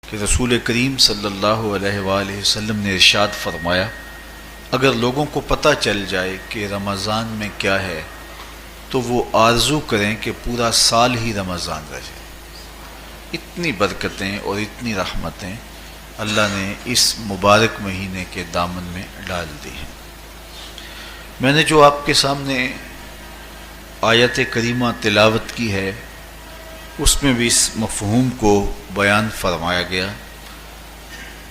کہ رسول کریم صلی اللہ علیہ وآلہ وسلم نے ارشاد فرمایا، اگر لوگوں کو پتہ چل جائے کہ رمضان میں کیا ہے تو وہ آرزو کریں کہ پورا سال ہی رمضان رہے۔ اتنی برکتیں اور اتنی رحمتیں اللہ نے اس مبارک مہینے کے دامن میں ڈال دی ہیں۔ میں نے جو آپ کے سامنے آیت کریمہ تلاوت کی ہے اس میں بھی اس مفہوم کو بیان فرمایا گیا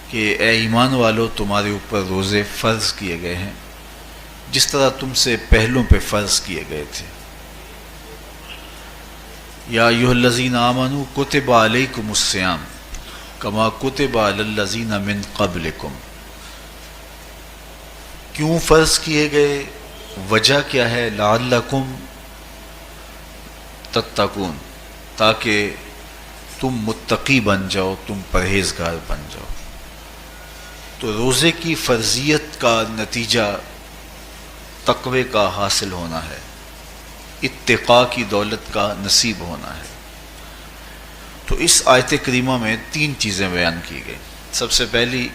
کہ اے ایمان والو، تمہارے اوپر روزے فرض کیے گئے ہیں جس طرح تم سے پہلوں پہ فرض کیے گئے تھے۔ یا ایھا الذین آمنوا کتب علیکم الصیام کما کتب علی الذین من قبلکم۔ کیوں فرض کیے گئے؟ وجہ کیا ہے؟ لعلکم تتقون، تاکہ تم متقی بن جاؤ، تم پرہیزگار بن جاؤ۔ تو روزے کی فرضیت کا نتیجہ تقوی کا حاصل ہونا ہے، اتقاء کی دولت کا نصیب ہونا ہے۔ تو اس آیت کریمہ میں تین چیزیں بیان کی گئی۔ سب سے پہلی،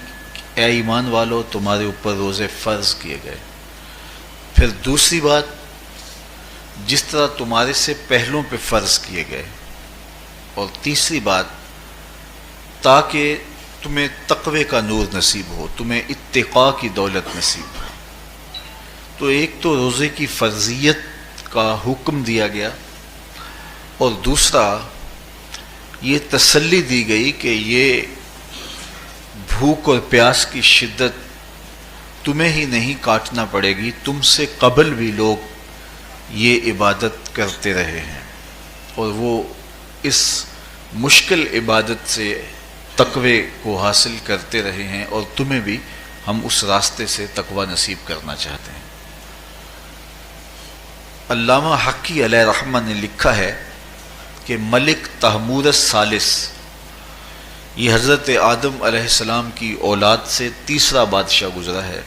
اے ایمان والو، تمہارے اوپر روزے فرض کیے گئے۔ پھر دوسری بات، جس طرح تمہارے سے پہلوں پہ فرض کیے گئے۔ اور تیسری بات، تاکہ تمہیں تقوی کا نور نصیب ہو، تمہیں اتقاء کی دولت نصیب ہو۔ تو ایک تو روزے کی فرضیت کا حکم دیا گیا، اور دوسرا یہ تسلی دی گئی کہ یہ بھوک اور پیاس کی شدت تمہیں ہی نہیں کاٹنا پڑے گی، تم سے قبل بھی لوگ یہ عبادت کرتے رہے ہیں اور وہ اس مشکل عبادت سے تقوی کو حاصل کرتے رہے ہیں، اور تمہیں بھی ہم اس راستے سے تقوی نصیب کرنا چاہتے ہیں۔ علامہ حقی علیہ رحمہ نے لکھا ہے کہ ملک تحمور الثالث، یہ حضرت آدم علیہ السلام کی اولاد سے تیسرا بادشاہ گزرا ہے،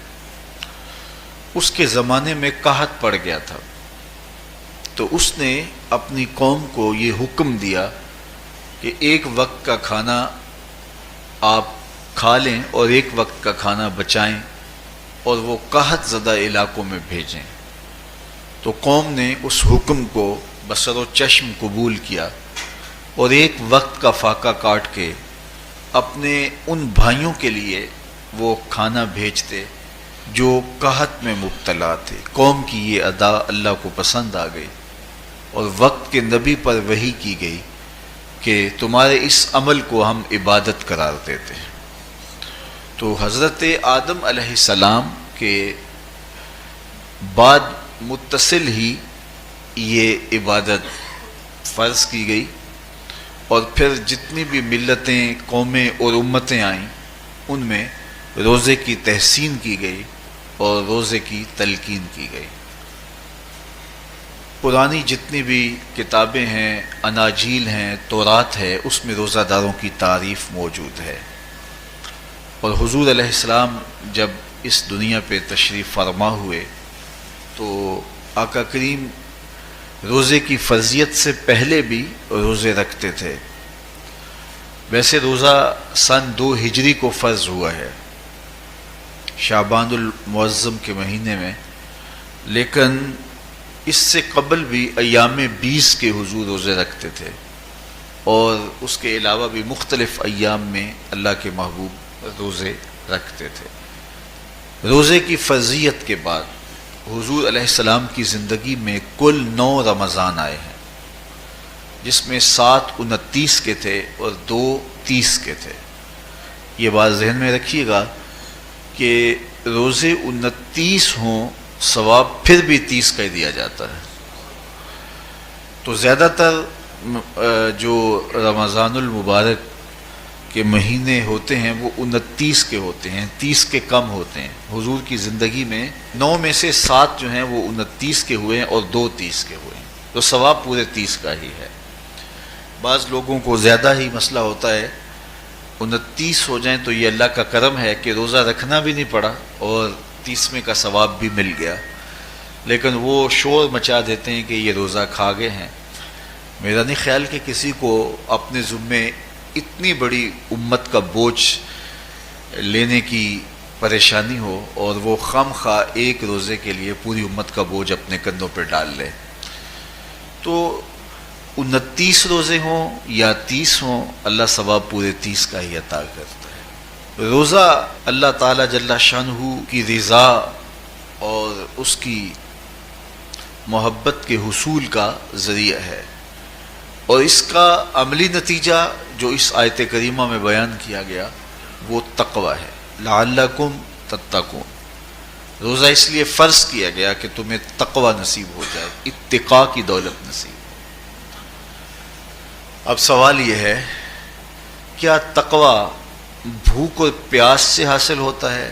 اس کے زمانے میں قحط پڑ گیا تھا، تو اس نے اپنی قوم کو یہ حکم دیا کہ ایک وقت کا کھانا آپ کھا لیں اور ایک وقت کا کھانا بچائیں اور وہ قحط زدہ علاقوں میں بھیجیں۔ تو قوم نے اس حکم کو بصر و چشم قبول کیا اور ایک وقت کا فاقہ کاٹ کے اپنے ان بھائیوں کے لیے وہ کھانا بھیجتے جو قحط میں مبتلا تھے۔ قوم کی یہ ادا اللہ کو پسند آ گئی، اور وقت کے نبی پر وحی کی گئی کہ تمہارے اس عمل کو ہم عبادت قرار دیتے ہیں۔ تو حضرت آدم علیہ السلام کے بعد متصل ہی یہ عبادت فرض کی گئی، اور پھر جتنی بھی ملتیں، قومیں اور امتیں آئیں ان میں روزے کی تحسین کی گئی اور روزے کی تلقین کی گئی۔ پرانی جتنی بھی کتابیں ہیں، اناجیل ہیں، تورات ہے، اس میں روزہ داروں کی تعریف موجود ہے۔ اور حضور علیہ السلام جب اس دنیا پہ تشریف فرما ہوئے تو آقا کریم روزے کی فرضیت سے پہلے بھی روزے رکھتے تھے۔ ویسے روزہ سن 2 ہجری کو فرض ہوا ہے، شعبان المعظم کے مہینے میں، لیکن اس سے قبل بھی ایام 20 کے حضور روزے رکھتے تھے، اور اس کے علاوہ بھی مختلف ایام میں اللہ کے محبوب روزے رکھتے تھے۔ روزے کی فرضیت کے بعد حضور علیہ السلام کی زندگی میں کل 9 رمضان آئے ہیں، جس میں 7 29 کے تھے اور 2 30 کے تھے۔ یہ بات ذہن میں رکھیے گا کہ روزے 29 ہوں، ثواب پھر بھی 30 کا ہی دیا جاتا ہے۔ تو زیادہ تر جو رمضان المبارک کے مہینے ہوتے ہیں وہ 29 کے ہوتے ہیں، 30 کے کم ہوتے ہیں۔ حضور کی زندگی میں 9 میں سے 7 جو ہیں وہ 29 کے ہوئے ہیں اور 2 30 کے ہوئے ہیں، تو ثواب پورے 30 کا ہی ہے۔ بعض لوگوں کو زیادہ ہی مسئلہ ہوتا ہے، 29 ہو جائیں تو یہ اللہ کا کرم ہے کہ روزہ رکھنا بھی نہیں پڑا اور 30ویں کا ثواب بھی مل گیا، لیکن وہ شور مچا دیتے ہیں کہ یہ روزہ کھا گئے ہیں۔ میرا نہیں خیال کہ کسی کو اپنے ذمے اتنی بڑی امت کا بوجھ لینے کی پریشانی ہو اور وہ خام خواہ ایک روزے کے لیے پوری امت کا بوجھ اپنے کندھوں پہ ڈال لے. تو 29 روزے ہوں یا 30 ہوں، اللہ ثواب پورے 30 کا ہی عطا کرتا ہے. روزہ اللہ تعالیٰ جل شانہ کی رضا اور اس کی محبت کے حصول کا ذریعہ ہے، اور اس کا عملی نتیجہ جو اس آیت کریمہ میں بیان کیا گیا وہ تقوی ہے. لعلکم تتقون. روزہ اس لیے فرض کیا گیا کہ تمہیں تقوی نصیب ہو جائے، اتقاء کی دولت نصیب. اب سوال یہ ہے، کیا تقوی بھوک اور پیاس سے حاصل ہوتا ہے؟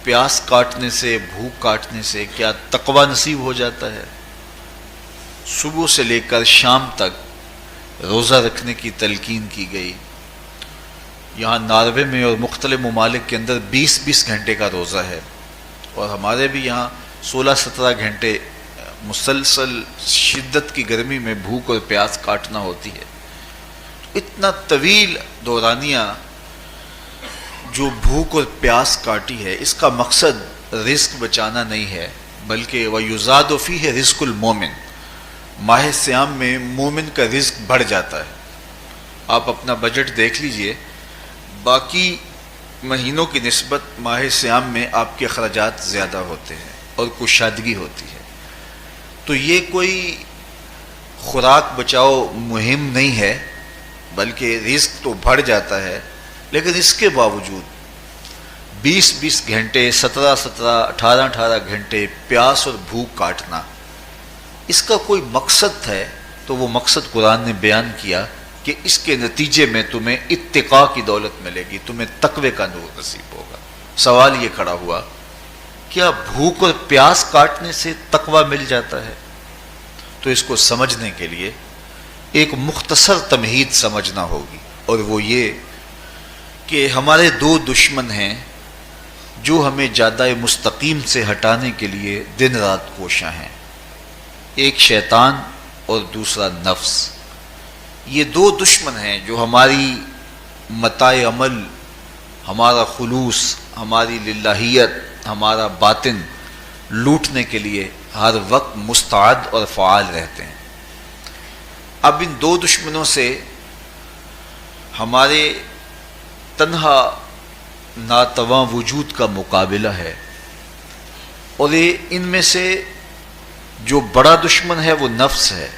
پیاس کاٹنے سے، بھوک کاٹنے سے کیا تقوی نصیب ہو جاتا ہے؟ صبح سے لے کر شام تک روزہ رکھنے کی تلقین کی گئی. یہاں ناروے میں اور مختلف ممالک کے اندر 20 گھنٹے کا روزہ ہے، اور ہمارے بھی یہاں 16-17 گھنٹے مسلسل شدت کی گرمی میں بھوک اور پیاس کاٹنا ہوتی ہے. اتنا طویل دورانیہ جو بھوک اور پیاس کاٹی ہے، اس کا مقصد رزق بچانا نہیں ہے، بلکہ وَيُزَادُ فِيهِ رِزْقُ الْمُؤْمِنِ. ماہ سیام میں مومن کا رزق بڑھ جاتا ہے. آپ اپنا بجٹ دیکھ لیجئے، باقی مہینوں کی نسبت ماہ سیام میں آپ کے اخراجات زیادہ ہوتے ہیں اور کشادگی ہوتی ہے. تو یہ کوئی خوراک بچاؤ مہم نہیں ہے، بلکہ رزق تو بڑھ جاتا ہے. لیکن اس کے باوجود 20 گھنٹے، 17 18 گھنٹے پیاس اور بھوک کاٹنا، اس کا کوئی مقصد ہے تو وہ مقصد قرآن نے بیان کیا کہ اس کے نتیجے میں تمہیں اتقاء کی دولت ملے گی، تمہیں تقوی کا نور نصیب ہوگا. سوال یہ کھڑا ہوا، کیا بھوک اور پیاس کاٹنے سے تقوی مل جاتا ہے؟ تو اس کو سمجھنے کے لیے ایک مختصر تمہید سمجھنا ہوگی، اور وہ یہ کہ ہمارے 2 دشمن ہیں جو ہمیں جادہ مستقیم سے ہٹانے کے لیے دن رات کوشاں ہیں. ایک شیطان اور دوسرا نفس. یہ 2 دشمن ہیں جو ہماری متاع عمل، ہمارا خلوص، ہماری للہیت، ہمارا باطن لوٹنے کے لیے ہر وقت مستعد اور فعال رہتے ہیں. اب ان 2 دشمنوں سے ہمارے تنہا ناتواں وجود کا مقابلہ ہے، اور ان میں سے جو بڑا دشمن ہے وہ نفس ہے.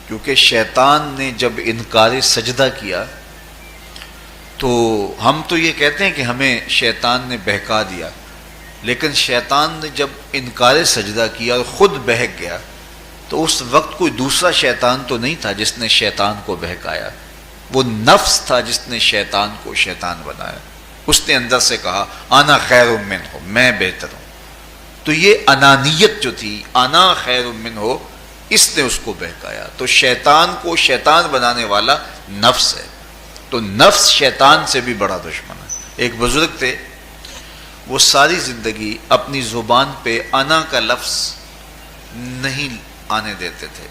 کیونکہ شیطان نے جب انکار سجدہ کیا تو ہم تو یہ کہتے ہیں کہ ہمیں شیطان نے بہکا دیا، لیکن شیطان نے جب انکار سجدہ کیا اور خود بہک گیا تو اس وقت کوئی دوسرا شیطان تو نہیں تھا جس نے شیطان کو بہکایا، وہ نفس تھا جس نے شیطان کو شیطان بنایا. اس نے اندر سے کہا انا خیر منہ، میں بہتر ہوں. تو یہ انانیت جو تھی، انا خیر منہ، اس نے اس کو بہکایا. تو شیطان کو شیطان بنانے والا نفس ہے. تو نفس شیطان سے بھی بڑا دشمن ہے. ایک بزرگ تھے، وہ ساری زندگی اپنی زبان پہ انا کا لفظ نہیں آنے دیتے تھے.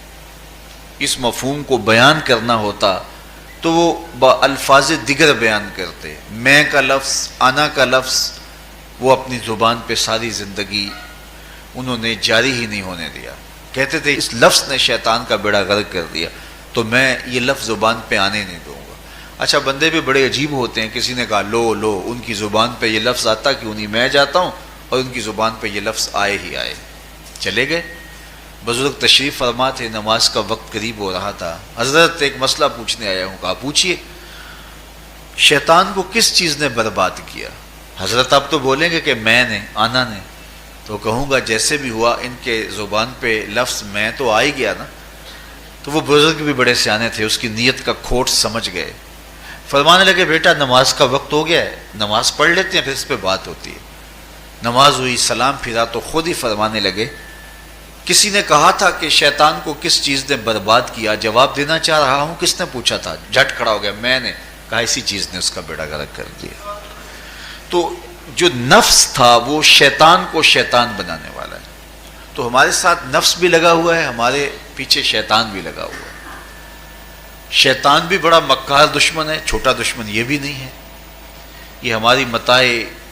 اس مفہوم کو بیان کرنا ہوتا تو وہ با الفاظ دیگر بیان کرتے. میں کا لفظ، انا کا لفظ وہ اپنی زبان پہ ساری زندگی انہوں نے جاری ہی نہیں ہونے دیا. کہتے تھے اس لفظ نے شیطان کا بیڑا غرق کر دیا، تو میں یہ لفظ زبان پہ آنے نہیں دوں گا. اچھا، بندے بھی بڑے عجیب ہوتے ہیں. کسی نے کہا لو ان کی زبان پہ یہ لفظ آتا کیوں نہیں، میں جاتا ہوں اور ان کی زبان پہ یہ لفظ آئے ہی آئے. چلے گئے. بزرگ تشریف فرما تھے، نماز کا وقت قریب ہو رہا تھا. حضرت ایک مسئلہ پوچھنے آیا ہوں. کہا پوچھیے. شیطان کو کس چیز نے برباد کیا؟ حضرت آپ تو بولیں گے کہ میں نے، آنا نے. تو کہوں گا جیسے بھی ہوا ان کے زبان پہ لفظ میں تو آ ہی گیا نا. تو وہ بزرگ بھی بڑے سیانے تھے، اس کی نیت کا کھوٹ سمجھ گئے. فرمانے لگے بیٹا نماز کا وقت ہو گیا ہے، نماز پڑھ لیتے ہیں پھر اس پہ بات ہوتی ہے. نماز ہوئی، سلام پھرا تو خود ہی فرمانے لگے کسی نے کہا تھا کہ شیطان کو کس چیز نے برباد کیا، جواب دینا چاہ رہا ہوں. کس نے پوچھا تھا؟ جھٹ کھڑا ہو گیا، میں نے. کہا اسی چیز نے اس کا بیڑا غرق کر دیا. تو جو نفس تھا وہ شیطان کو شیطان بنانے والا ہے. تو ہمارے ساتھ نفس بھی لگا ہوا ہے، ہمارے پیچھے شیطان بھی لگا ہوا ہے. شیطان بھی بڑا مکار دشمن ہے، چھوٹا دشمن یہ بھی نہیں ہے۔ یہ ہماری متاع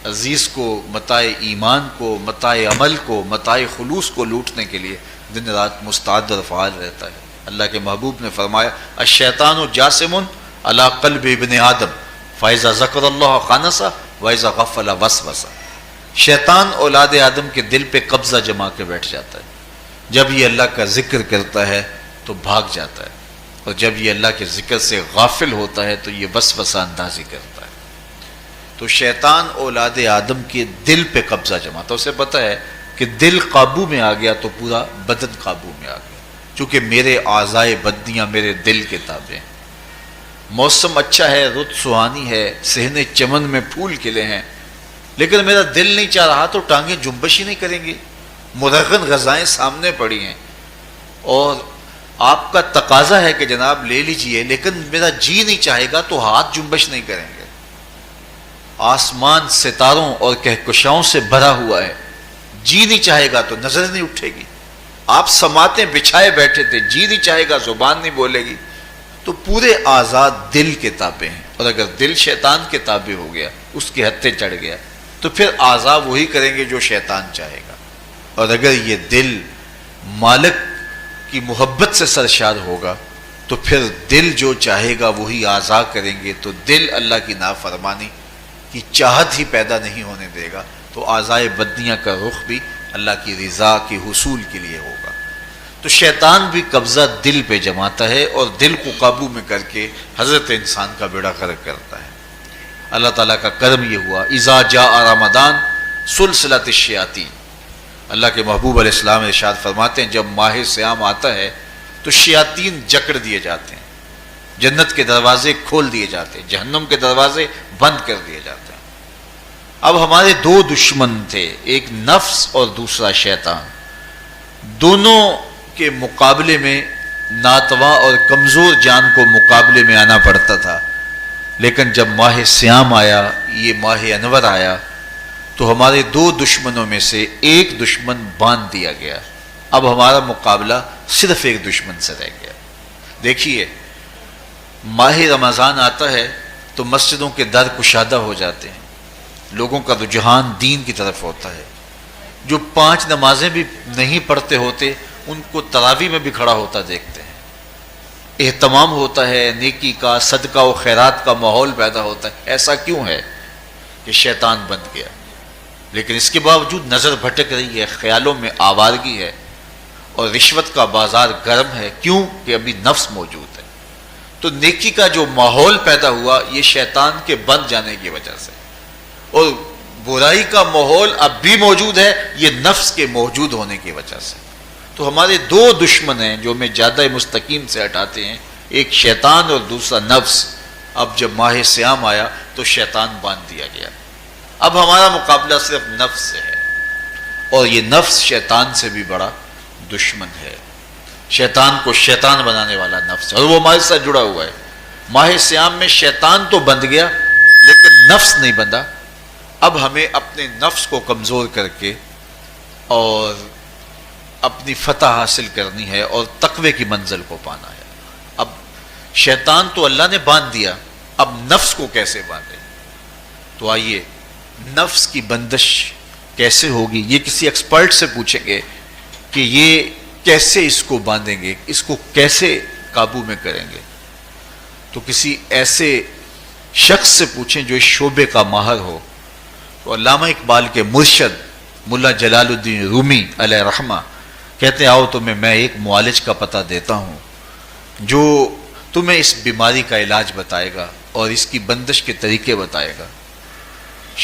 عزیز کو، متاع ایمان کو، متاع عمل کو، متاع خلوص کو لوٹنے کے لیے دن رات مستعد اور فعال رہتا ہے۔ اللہ کے محبوب نے فرمایا الشیطان جاسم علی قلب ابن آدم فاذا ذکر اللہ خانس واذا غفل وسوس۔ شیطان اولاد آدم کے دل پہ قبضہ جما کے بیٹھ جاتا ہے، جب یہ اللہ کا ذکر کرتا ہے تو بھاگ جاتا ہے، اور جب یہ اللہ کے ذکر سے غافل ہوتا ہے تو یہ وسوسہ اندازی کرتا ہے۔ تو شیطان اولاد آدم کے دل پہ قبضہ جماتا ہے، اسے پتہ ہے کہ دل قابو میں آ گیا تو پورا بدن قابو میں آ گیا، چونکہ میرے اعضائے بدنیاں میرے دل کے تابع ہیں۔ موسم اچھا ہے، رت سہانی ہے، صحن چمن میں پھول کھلے ہیں، لیکن میرا دل نہیں چاہ رہا تو ٹانگیں جنبش ہی نہیں کریں گی، مرغن غذائیں سامنے پڑی ہیں اور آپ کا تقاضا ہے کہ جناب لے لیجئے، لیکن میرا جی نہیں چاہے گا تو ہاتھ جنبش نہیں کریں گے۔ آسمان ستاروں اور کہکشاؤں سے بھرا ہوا ہے، جی نہیں چاہے گا تو نظر نہیں اٹھے گی۔ آپ سماعتیں بچھائے بیٹھے تھے، جی نہیں چاہے گا زبان نہیں بولے گی۔ تو پورے آزاد دل کے تابع ہیں، اور اگر دل شیطان کے تابع ہو گیا، اس کے ہتھے چڑھ گیا، تو پھر اعضاء وہی کریں گے جو شیطان چاہے گا۔ اور اگر یہ دل مالک کی محبت سے سرشار ہوگا تو پھر دل جو چاہے گا وہی اعضاء کریں گے، تو دل اللہ کی نافرمانی کی چاہت ہی پیدا نہیں ہونے دے گا، تو اعضائے بدنیاں کا رخ بھی اللہ کی رضا کے حصول کے لیے ہوگا۔ تو شیطان بھی قبضہ دل پہ جماتا ہے اور دل کو قابو میں کر کے حضرت انسان کا بیڑا غرق کرتا ہے۔ اللہ تعالیٰ کا کرم یہ ہوا اذا جاء رمضان سلسلۃ الشیاطین، اللہ کے محبوب علیہ السلام ارشاد فرماتے ہیں جب ماہ صیام آتا ہے تو شیاطین جکڑ دیے جاتے ہیں، جنت کے دروازے کھول دیے جاتے ہیں، جہنم کے دروازے بند کر دیے جاتے ہیں۔ اب ہمارے دو دشمن تھے، ایک نفس اور دوسرا شیطان، دونوں کے مقابلے میں ناتواں اور کمزور جان کو مقابلے میں آنا پڑتا تھا، لیکن جب ماہ صیام آیا، یہ ماہ انور آیا، تو ہمارے دو دشمنوں میں سے ایک دشمن باندھ دیا گیا۔ اب ہمارا مقابلہ صرف ایک دشمن سے رہ گیا۔ دیکھیے ماہ رمضان آتا ہے تو مسجدوں کے در کشادہ ہو جاتے ہیں، لوگوں کا رجحان دین کی طرف ہوتا ہے، جو 5 نمازیں بھی نہیں پڑھتے ہوتے ان کو تراویح میں بھی کھڑا ہوتا دیکھتے ہیں، اہتمام ہوتا ہے، نیکی کا، صدقہ و خیرات کا ماحول پیدا ہوتا ہے۔ ایسا کیوں ہے کہ شیطان بند گیا، لیکن اس کے باوجود نظر بھٹک رہی ہے، خیالوں میں آوارگی ہے، اور رشوت کا بازار گرم ہے، کیوں کہ ابھی نفس موجود ہے۔ تو نیکی کا جو ماحول پیدا ہوا یہ شیطان کے بند جانے کی وجہ سے، اور برائی کا ماحول اب بھی موجود ہے یہ نفس کے موجود ہونے کی وجہ سے۔ تو ہمارے دو دشمن ہیں جو ہمیں زیادہ مستقیم سے ہٹاتے ہیں، ایک شیطان اور دوسرا نفس۔ اب جب ماہ صیام آیا تو شیطان باندھ دیا گیا، اب ہمارا مقابلہ صرف نفس سے ہے، اور یہ نفس شیطان سے بھی بڑا دشمن ہے۔ شیطان کو شیطان بنانے والا نفس ہے، اور وہ ہمارے ساتھ جڑا ہوا ہے۔ ماہ صیام میں شیطان تو بند گیا لیکن نفس نہیں بندھا۔ اب ہمیں اپنے نفس کو کمزور کر کے اور اپنی فتح حاصل کرنی ہے اور تقوی کی منزل کو پانا ہے۔ اب شیطان تو اللہ نے باندھ دیا، اب نفس کو کیسے باندھیں؟ تو آئیے نفس کی بندش کیسے ہوگی یہ کسی ایکسپرٹ سے پوچھیں گے کہ یہ کیسے اس کو باندھیں گے، اس کو کیسے قابو میں کریں گے۔ تو کسی ایسے شخص سے پوچھیں جو اس شعبے کا ماہر ہو۔ تو علامہ اقبال کے مرشد ملا جلال الدین رومی علیہ رحمہ کہتے ہیں آؤ تمہیں میں ایک معالج کا پتہ دیتا ہوں جو تمہیں اس بیماری کا علاج بتائے گا اور اس کی بندش کے طریقے بتائے گا۔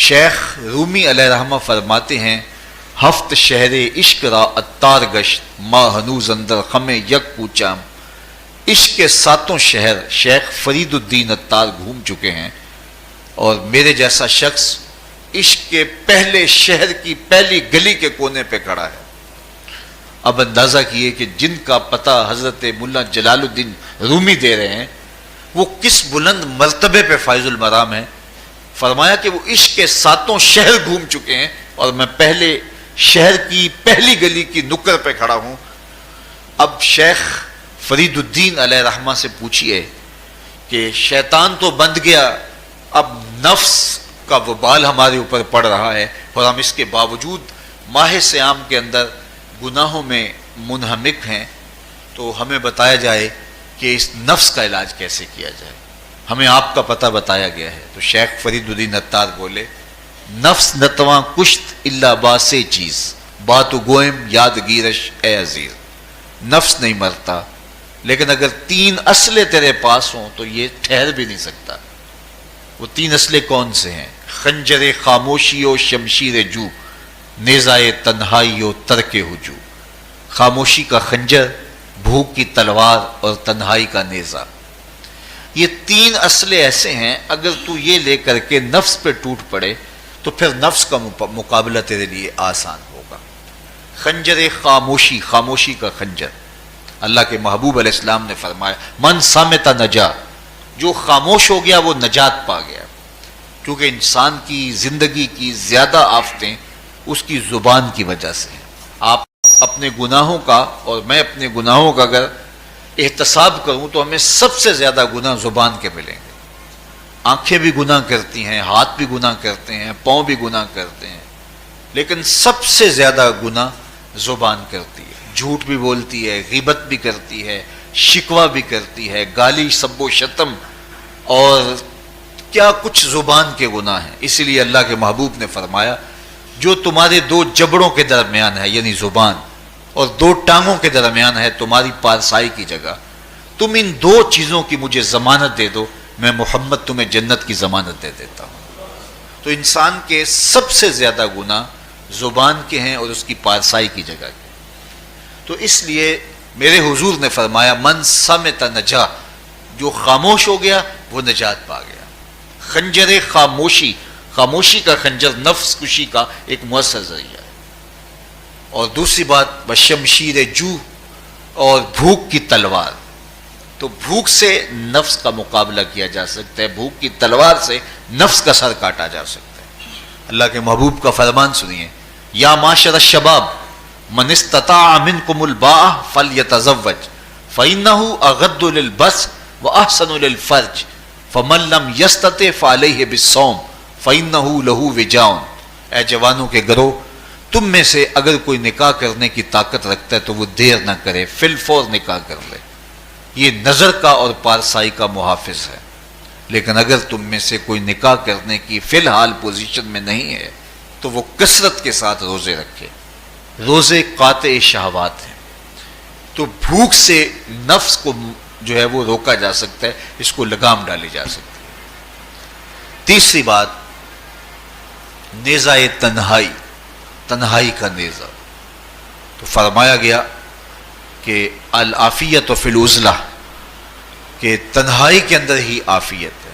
شیخ رومی علیہ رحمہ فرماتے ہیں ہفت شہر عشق را اتار گشت ما ہنوز اندر خم یک پوچام۔ عشق کے 7 شہر شیخ فرید الدین اتار گھوم چکے ہیں، اور میرے جیسا شخص عشق کے پہلے شہر کی پہلی گلی کے کونے پہ کھڑا ہے۔ اب اندازہ کیے کہ جن کا پتہ حضرت ملا جلال الدین رومی دے رہے ہیں وہ کس بلند مرتبے پہ فائز المرام ہے۔ فرمایا کہ وہ عشق کے 7 شہر گھوم چکے ہیں اور میں پہلے شہر کی پہلی گلی کی نکر پہ کھڑا ہوں۔ اب شیخ فرید الدین علیہ رحمہ سے پوچھئے کہ شیطان تو بند گیا، اب نفس کا وبال ہمارے اوپر پڑ رہا ہے، اور ہم اس کے باوجود ماہ صیام کے اندر گناہوں میں منہمک ہیں، تو ہمیں بتایا جائے کہ اس نفس کا علاج کیسے کیا جائے۔ ہمیں آپ کا پتہ بتایا گیا ہے۔ تو شیخ فرید الدین عطار بولے، نفس نتواں کشت الا باسے چیز، بات گوئم یاد گیرش اے عزیز۔ نفس نہیں مرتا، لیکن اگر تین اسلحے تیرے پاس ہوں تو یہ ٹھہر بھی نہیں سکتا۔ وہ تین اسلحے کون سے ہیں؟ خنجر خاموشی و شمشیر جو، نیزائے تنہائی و ترک ہجو۔ خاموشی کا خنجر، بھوک کی تلوار اور تنہائی کا نیزہ، یہ تین اسلحے ایسے ہیں، اگر تو یہ لے کر کے نفس پہ ٹوٹ پڑے تو پھر نفس کا مقابلہ تیرے لیے آسان ہوگا۔ خنجر خاموشی، خاموشی کا خنجر، اللہ کے محبوب علیہ السلام نے فرمایا من صامت نجا، جو خاموش ہو گیا وہ نجات پا گیا، کیونکہ انسان کی زندگی کی زیادہ آفتیں اس کی زبان کی وجہ سے ہیں۔ آپ اپنے گناہوں کا اور میں اپنے گناہوں کا اگر احتساب کروں تو ہمیں سب سے زیادہ گناہ زبان کے ملیں گے۔ آنکھیں بھی گناہ کرتی ہیں، ہاتھ بھی گناہ کرتے ہیں، پاؤں بھی گناہ کرتے ہیں، لیکن سب سے زیادہ گناہ زبان کرتی ہے۔ جھوٹ بھی بولتی ہے، غیبت بھی کرتی ہے، شکوہ بھی کرتی ہے، گالی سب و شتم اور کیا کچھ زبان کے گناہ ہیں۔ اسی لیے اللہ کے محبوب نے فرمایا جو تمہارے دو جبڑوں کے درمیان ہے، یعنی زبان، اور دو ٹانگوں کے درمیان ہے تمہاری پارسائی کی جگہ، تم ان دو چیزوں کی مجھے ضمانت دے دو، میں محمد تمہیں جنت کی ضمانت دے دیتا ہوں۔ تو انسان کے سب سے زیادہ گناہ زبان کے ہیں اور اس کی پارسائی کی جگہ کے۔ تو اس لیے میرے حضور نے فرمایا من صمت نجا، جو خاموش ہو گیا وہ نجات پا گیا۔ خنجر خاموشی، خاموشی کا خنجر نفس کشی کا ایک مؤثر ذریعہ ہے۔ اور دوسری بات بشمشیر جو، اور بھوک کی تلوار، تو بھوک سے نفس کا مقابلہ کیا جا سکتا ہے، بھوک کی تلوار سے نفس کا سر کاٹا جا سکتا ہے۔ اللہ کے محبوب کا فرمان سنیے، یا معاشر الشباب من استطاع منکم الباء فلیتزوج فإنہ اغض للبصر واحسن للفرج فمن لم یستطع فعلیہ بالصوم فإنہ لہ وجاء۔ اے جوانوں کے گروہ، تم میں سے اگر کوئی نکاح کرنے کی طاقت رکھتا ہے تو وہ دیر نہ کرے، فی الفور نکاح کر لے، یہ نظر کا اور پارسائی کا محافظ ہے۔ لیکن اگر تم میں سے کوئی نکاح کرنے کی فی الحال پوزیشن میں نہیں ہے تو وہ کثرت کے ساتھ روزے رکھے۔ روزے قاطع شہوات ہیں، تو بھوک سے نفس کو جو ہے وہ روکا جا سکتا ہے، اس کو لگام ڈالی جا سکتی ہے۔ تیسری بات نیزہ تنہائی، تنہائی کا نیزہ، تو فرمایا گیا کہ العافیت فی العزلہ، کہ تنہائی کے اندر ہی عافیت ہے۔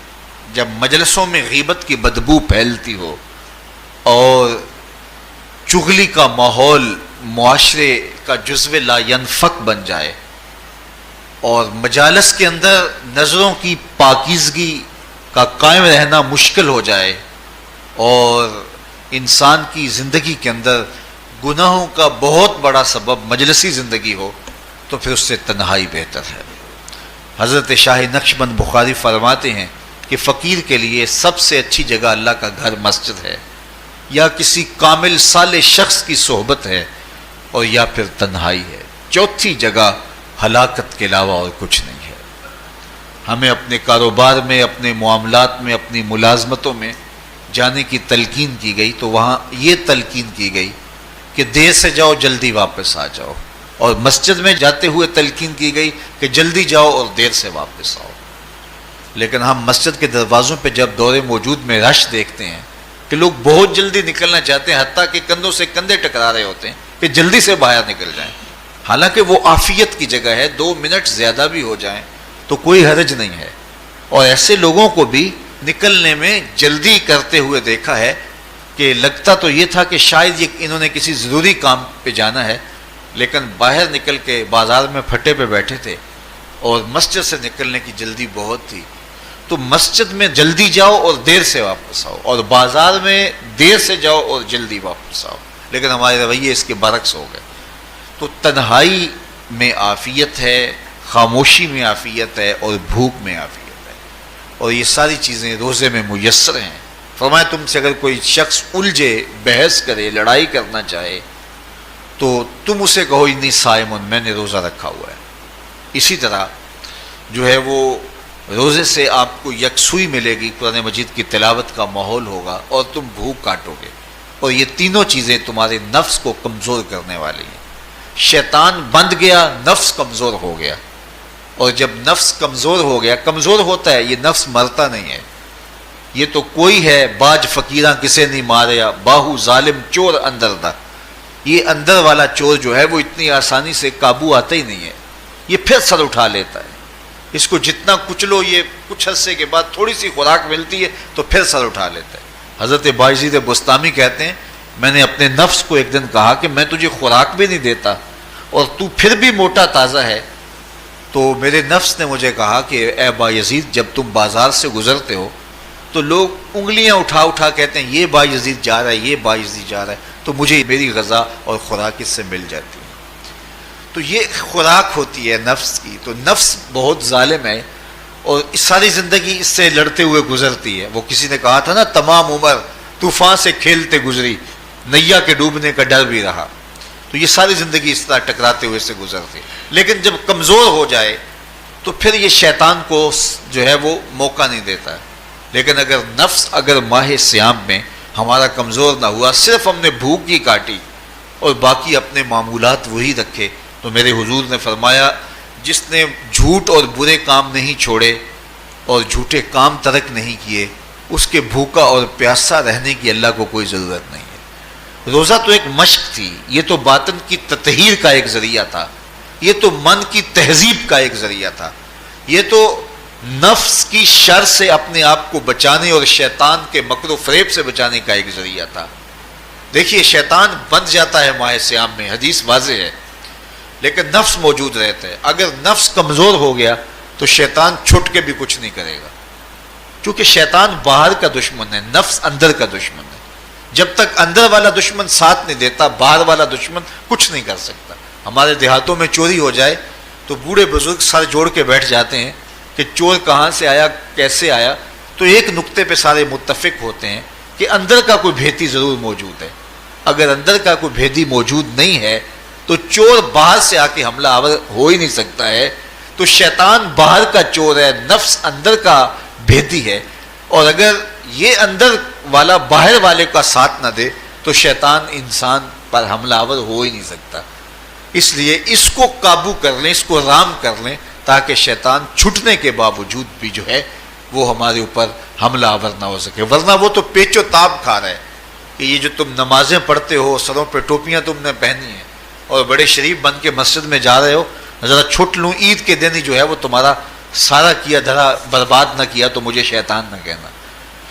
جب مجلسوں میں غیبت کی بدبو پھیلتی ہو اور چغلی کا ماحول معاشرے کا جزو لا ینفک بن جائے، اور مجالس کے اندر نظروں کی پاکیزگی کا قائم رہنا مشکل ہو جائے، اور انسان کی زندگی کے اندر گناہوں کا بہت بڑا سبب مجلسی زندگی ہو، تو پھر اس سے تنہائی بہتر ہے۔ حضرت شاہ نقشبند بخاری فرماتے ہیں کہ فقیر کے لیے سب سے اچھی جگہ اللہ کا گھر مسجد ہے، یا کسی کامل صالح شخص کی صحبت ہے، اور یا پھر تنہائی ہے۔ چوتھی جگہ ہلاکت کے علاوہ اور کچھ نہیں ہے۔ ہمیں اپنے کاروبار میں، اپنے معاملات میں، اپنی ملازمتوں میں جانے کی تلقین کی گئی، تو وہاں یہ تلقین کی گئی کہ دیر سے جاؤ جلدی واپس آ جاؤ، اور مسجد میں جاتے ہوئے تلقین کی گئی کہ جلدی جاؤ اور دیر سے واپس آؤ۔ لیکن ہم مسجد کے دروازوں پہ جب دور موجود میں رش دیکھتے ہیں کہ لوگ بہت جلدی نکلنا چاہتے ہیں، حتیٰ کہ کندھوں سے کندھے ٹکرا رہے ہوتے ہیں کہ جلدی سے باہر نکل جائیں، حالانکہ وہ عافیت کی جگہ ہے، 2 منٹ زیادہ بھی ہو جائیں تو کوئی حرج نہیں ہے۔ اور ایسے لوگوں کو بھی نکلنے میں جلدی کرتے ہوئے دیکھا ہے کہ لگتا تو یہ تھا کہ شاید یہ انہوں نے کسی ضروری کام پہ جانا ہے، لیکن باہر نکل کے بازار میں پھٹے پہ بیٹھے تھے اور مسجد سے نکلنے کی جلدی بہت تھی۔ تو مسجد میں جلدی جاؤ اور دیر سے واپس آؤ، اور بازار میں دیر سے جاؤ اور جلدی واپس آؤ، لیکن ہمارے رویے اس کے برعکس ہو گئے۔ تو تنہائی میں عافیت ہے، خاموشی میں عافیت ہے، اور بھوک میں عافیت ہے۔ اور یہ ساری چیزیں روزے میں میسر ہیں. فرمایا تم سے اگر کوئی شخص الجھے، بحث کرے، لڑائی کرنا چاہے تو تم اسے کہو انی صائم، میں نے روزہ رکھا ہوا ہے. اسی طرح جو ہے وہ روزے سے آپ کو یکسوئی ملے گی، قرآن مجید کی تلاوت کا ماحول ہوگا اور تم بھوک کاٹو گے. اور یہ تینوں چیزیں تمہارے نفس کو کمزور کرنے والی ہیں. شیطان بند گیا، نفس کمزور ہو گیا. اور جب نفس کمزور ہو گیا، کمزور ہوتا ہے، یہ نفس مرتا نہیں ہے. یہ تو کوئی ہے باج فقیراں کسے نہیں ماریا، باہو ظالم چور اندر دا. یہ اندر والا چور جو ہے وہ اتنی آسانی سے قابو آتا ہی نہیں ہے. یہ پھر سر اٹھا لیتا ہے. اس کو جتنا کچلو، یہ کچھ عرصے کے بعد تھوڑی سی خوراک ملتی ہے تو پھر سر اٹھا لیتا ہے. حضرت بایزید بستامی کہتے ہیں میں نے اپنے نفس کو ایک دن کہا کہ میں تجھے خوراک بھی نہیں دیتا اور تو پھر بھی موٹا تازہ ہے. تو میرے نفس نے مجھے کہا کہ اے بایزید، جب تم بازار سے گزرتے ہو تو لوگ انگلیاں اٹھا اٹھا کہتے ہیں یہ بایزید جا رہا ہے، یہ بایزید جا رہا ہے، تو مجھے میری غذا اور خوراک اس سے مل جاتی ہے. تو یہ خوراک ہوتی ہے نفس کی. تو نفس بہت ظالم ہے اور ساری زندگی اس سے لڑتے ہوئے گزرتی ہے. وہ کسی نے کہا تھا نا، تمام عمر طوفان سے کھیلتے گزری، نیا کے ڈوبنے کا ڈر بھی رہا. تو یہ ساری زندگی اس طرح ٹکراتے ہوئے سے گزرتی. لیکن جب کمزور ہو جائے تو پھر یہ شیطان کو جو ہے وہ موقع نہیں دیتا ہے. لیکن اگر نفس ماہ سیام میں ہمارا کمزور نہ ہوا، صرف ہم نے بھوک ہی کاٹی اور باقی اپنے معمولات وہی رکھے، تو میرے حضور نے فرمایا جس نے جھوٹ اور برے کام نہیں چھوڑے اور جھوٹے کام ترک نہیں کیے، اس کے بھوکا اور پیاسا رہنے کی اللہ کو کوئی ضرورت نہیں ہے. روزہ تو ایک مشق تھی، یہ تو باطن کی تطہیر کا ایک ذریعہ تھا، یہ تو من کی تہذیب کا ایک ذریعہ تھا، یہ تو نفس کی شر سے اپنے آپ کو بچانے اور شیطان کے مکر و فریب سے بچانے کا ایک ذریعہ تھا. دیکھیے شیطان بند جاتا ہے ماہ سیام میں، حدیث واضح ہے، لیکن نفس موجود رہتا ہے. اگر نفس کمزور ہو گیا تو شیطان چھٹ کے بھی کچھ نہیں کرے گا، کیونکہ شیطان باہر کا دشمن ہے، نفس اندر کا دشمن ہے. جب تک اندر والا دشمن ساتھ نہیں دیتا، باہر والا دشمن کچھ نہیں کر سکتا. ہمارے دیہاتوں میں چوری ہو جائے تو بوڑھے بزرگ سر جوڑ کے بیٹھ جاتے ہیں کہ چور کہاں سے آیا، کیسے آیا. تو ایک نقطے پہ سارے متفق ہوتے ہیں کہ اندر کا کوئی بھیدی ضرور موجود ہے. اگر اندر کا کوئی بھیدی موجود نہیں ہے تو چور باہر سے آ کے حملہ آور ہو ہی نہیں سکتا ہے. تو شیطان باہر کا چور ہے، نفس اندر کا بھیدی ہے. اور اگر یہ اندر والا باہر والے کا ساتھ نہ دے تو شیطان انسان پر حملہ آور ہو ہی نہیں سکتا. اس لیے اس کو قابو کر لیں، اس کو رام کر لیں، تاکہ شیطان چھٹنے کے باوجود بھی جو ہے وہ ہمارے اوپر حملہ آور نہ ہو سکے. ورنہ وہ تو پیچ و تاب کھا رہا ہے کہ یہ جو تم نمازیں پڑھتے ہو، سروں پہ ٹوپیاں تم نے پہنی ہیں اور بڑے شریف بن کے مسجد میں جا رہے ہو، ذرا چھٹ لوں عید کے دن ہی جو ہے وہ تمہارا سارا کیا دھرا برباد نہ کیا تو مجھے شیطان نہ کہنا.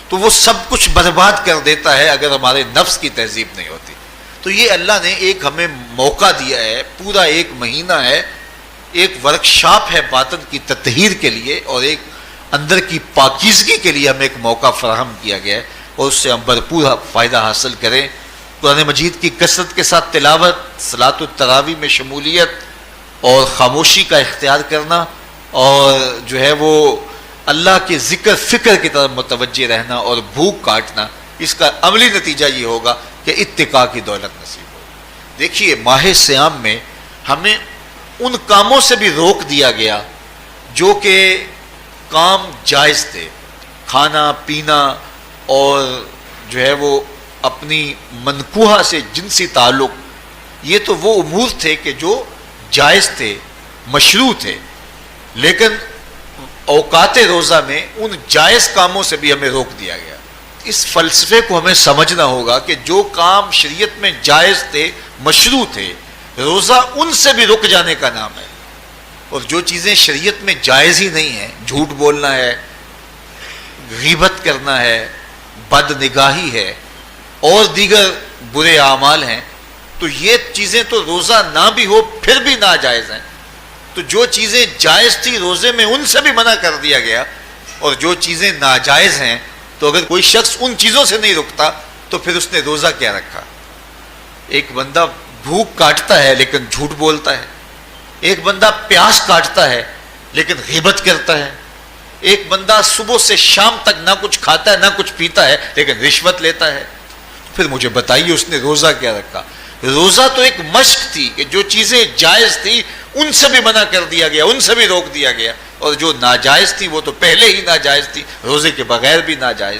تو وہ سب کچھ برباد کر دیتا ہے اگر ہمارے نفس کی تہذیب نہیں ہوتی. تو یہ اللہ نے ایک ہمیں موقع دیا ہے، پورا ایک مہینہ ہے، ایک ورکشاپ ہے باطن کی تطہیر کے لیے اور ایک اندر کی پاکیزگی کے لیے ہمیں ایک موقع فراہم کیا گیا ہے، اور اس سے ہم بھرپور فائدہ حاصل کریں. قرآن مجید کی کثرت کے ساتھ تلاوت، صلاۃ التراویح میں شمولیت اور خاموشی کا اختیار کرنا، اور جو ہے وہ اللہ کے ذکر فکر کی طرف متوجہ رہنا اور بھوک کاٹنا. اس کا عملی نتیجہ یہ ہوگا کہ اتقاء کی دولت نصیب ہوگی. دیکھیے ماہ سیام میں ہمیں ان کاموں سے بھی روک دیا گیا جو کہ کام جائز تھے، کھانا پینا اور جو ہے وہ اپنی منکوحہ سے جنسی تعلق، یہ تو وہ امور تھے کہ جو جائز تھے، مشروع تھے. لیکن اوقات روزہ میں ان جائز کاموں سے بھی ہمیں روک دیا گیا. اس فلسفے کو ہمیں سمجھنا ہوگا کہ جو کام شریعت میں جائز تھے، مشروع تھے، روزہ ان سے بھی رک جانے کا نام ہے. اور جو چیزیں شریعت میں جائز ہی نہیں ہیں، جھوٹ بولنا ہے، غیبت کرنا ہے، بد نگاہی ہے اور دیگر برے اعمال ہیں، تو یہ چیزیں تو روزہ نہ بھی ہو پھر بھی ناجائز ہیں. تو جو چیزیں جائز تھی روزے میں ان سے بھی منع کر دیا گیا، اور جو چیزیں ناجائز ہیں تو اگر کوئی شخص ان چیزوں سے نہیں رکتا تو پھر اس نے روزہ کیا رکھا. ایک بندہ بھوک کاٹتا ہے لیکن جھوٹ بولتا ہے، ایک بندہ پیاس کاٹتا ہے لیکن غیبت کرتا ہے، ایک بندہ صبح سے شام تک نہ کچھ کھاتا ہے نہ کچھ پیتا ہے لیکن رشوت لیتا ہے، پھر مجھے بتائیے اس نے روزہ کیا رکھا؟ روزہ تو ایک مشق تھی کہ جو چیزیں جائز تھی ان سے بھی منع کر دیا گیا، ان سے بھی روک دیا گیا، اور جو ناجائز تھی وہ تو پہلے ہی ناجائز تھی، روزے کے بغیر بھی ناجائز